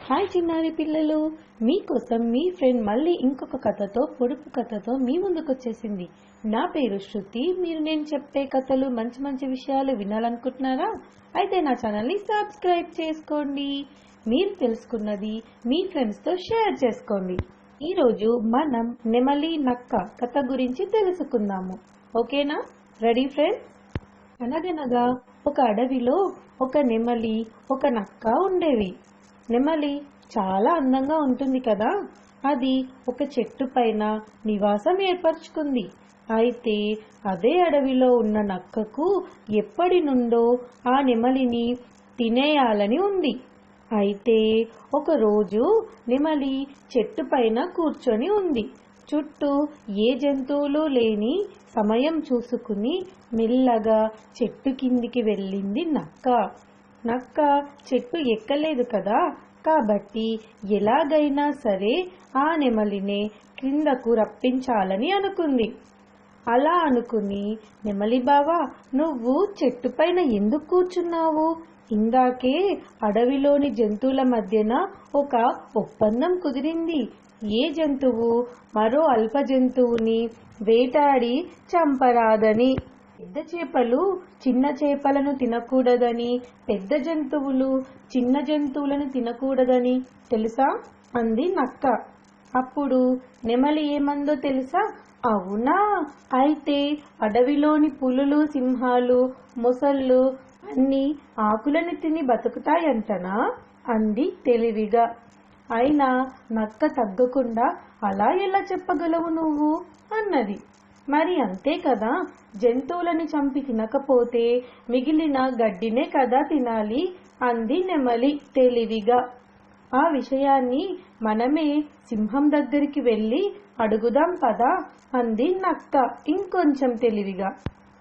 Hi చిన్నారి పిల్లలు, మీకోసం మీ ఫ్రెండ్ మళ్ళీ ఇంకొక కథతో పొడుపు కథతో మీ ముందుకు వచ్చేసింది. నా పేరు శృతి. మీరు నేను చెప్పే కథలు మంచి మంచి విషయాలు వినాలనుకుంటున్నారా? అయితే నా ఛానల్ని సబ్స్క్రైబ్ చేసుకోండి. మీరు తెలుసుకున్నది మీ ఫ్రెండ్స్తో షేర్ చేసుకోండి. ఈరోజు మనం నెమలి నక్క కథ గురించి తెలుసుకుందాము. ఓకేనా? Ready friends? అనగనగా ఒక అడవిలో ఒక నెమలి ఒక నక్క ఉండేవి. నెమలి చాలా అందంగా ఉంటుంది కదా. అది ఒక చెట్టు పైన నివాసం ఏర్పరచుకుంది. అయితే అదే అడవిలో ఉన్న నక్కకు ఎప్పటి నుండో ఆ నెమలిని తినేయాలని ఉంది. అయితే ఒకరోజు నెమలి చెట్టు పైన కూర్చొని ఉంది. చుట్టూ ఏ జంతువులు లేని సమయం చూసుకుని మెల్లగా చెట్టు కిందికి వెళ్ళింది నక్క. నక్క చెట్టు ఎక్కలేదు కదా, కాబట్టి ఎలాగైనా సరే ఆ నెమలినే క్రిందకు రప్పించాలని అనుకుంది. అలా అనుకుని, నెమలి బావా, నువ్వు చెట్టు పైన ఎందుకు కూర్చున్నావు? ఇందాకే అడవిలోని జంతువుల మధ్యన ఒక ఒప్పందం కుదిరింది. ఏ జంతువు మరో అల్ప జంతువుని వేటాడి చంపరాదని, పెద్ద చేపలు చిన్న చేపలను తినకూడదని, పెద్ద జంతువులు చిన్న జంతువులను తినకూడదని తెలుసా అంది నక్క. అప్పుడు నెమలి ఏమందో తెలుసా? అవునా, అయితే అడవిలోని పులులు, సింహాలు, మొసళ్ళు అన్ని ఆకులను తిని బతుకుతాయంటనా అంది తెలివిగా. అయినా నక్క తగ్గకుండా అలా ఎలా చెప్పగలవు నువ్వు అన్నది. మరి అంతే కదా, జంతువులను చంపి తినకపోతే మిగిలిన గడ్డినే కదా తినాలి అంది నెమలి తెలివిగా. ఆ విషయాన్ని మనమే సింహం దగ్గరికి వెళ్ళి అడుగుదాం పదా అంది నక్క ఇంకొంచెం తెలివిగా.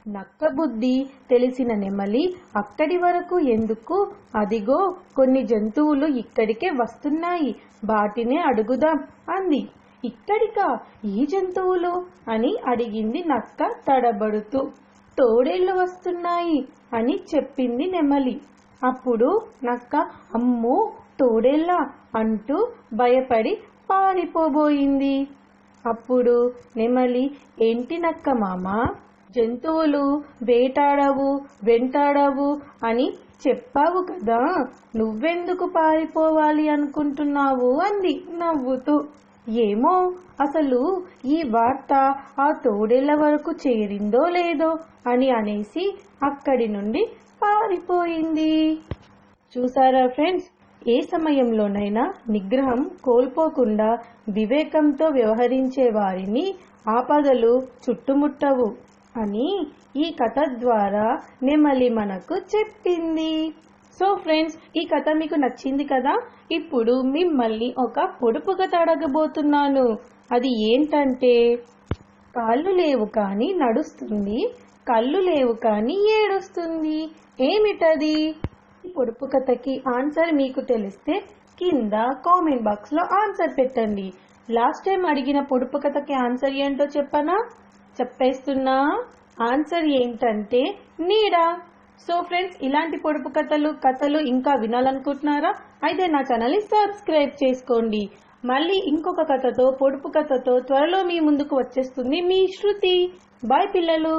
నక్క బుద్ధి తెలిసిన నెమలి అక్కడి వరకు ఎందుకు, అదిగో కొన్ని జంతువులు ఇక్కడికే వస్తున్నాయి, వాటినే అడుగుదాం అంది. ఇక్కడికా? ఈ జంతువులు అని అడిగింది నక్క తడబడుతూ. తోడేళ్లు వస్తున్నాయి అని చెప్పింది నెమలి. అప్పుడు నక్క అమ్మో తోడేళ్లా అంటూ భయపడి పారిపోబోయింది. అప్పుడు నెమలి, ఏంటి నక్క మామా, జంతువులు వేటాడవు వెంటాడవు అని చెప్పావు కదా, నువ్వెందుకు పారిపోవాలి అనుకుంటున్నావు అంది నవ్వుతూ. ఏమో, అసలు ఈ వార్త ఆ తోడేళ్ల వరకు చేరిందో లేదో అని అనేసి అక్కడి నుండి పారిపోయింది. చూసారా ఫ్రెండ్స్, ఏ సమయంలోనైనా నిగ్రహం కోల్పోకుండా వివేకంతో వ్యవహరించే వారిని ఆపదలు చుట్టుముట్టవు అని ఈ కథ ద్వారా నెమలి మనకు చెప్పింది. సో ఫ్రెండ్స్, ఈ కథ మీకు నచ్చింది కదా. ఇప్పుడు మిమ్మల్ని ఒక పొడుపు కథ అడగబోతున్నాను. అది ఏంటంటే, కాళ్ళు లేవు కానీ నడుస్తుంది, కళ్ళు లేవు కానీ ఏడుస్తుంది, ఏమిటది? ఈ పొడుపు కథకి ఆన్సర్ మీకు తెలిస్తే కింద కామెంట్ బాక్స్లో ఆన్సర్ పెట్టండి. లాస్ట్ టైం అడిగిన పొడుపు కథకి ఆన్సర్ ఏంటో చెప్పేస్తున్నా. ఆన్సర్ ఏంటంటే నీడ. సో ఫ్రెండ్స్, ఇలాంటి పొడుపు కథలు ఇంకా వినాలనుకుంటున్నారా? అయితే నా ఛానల్ని సబ్స్క్రైబ్ చేసుకోండి. మళ్ళీ ఇంకొక కథతో పొడుపు కథతో త్వరలో మీ ముందుకు వచ్చేస్తుంది మీ శృతి. బాయ్ పిల్లలు.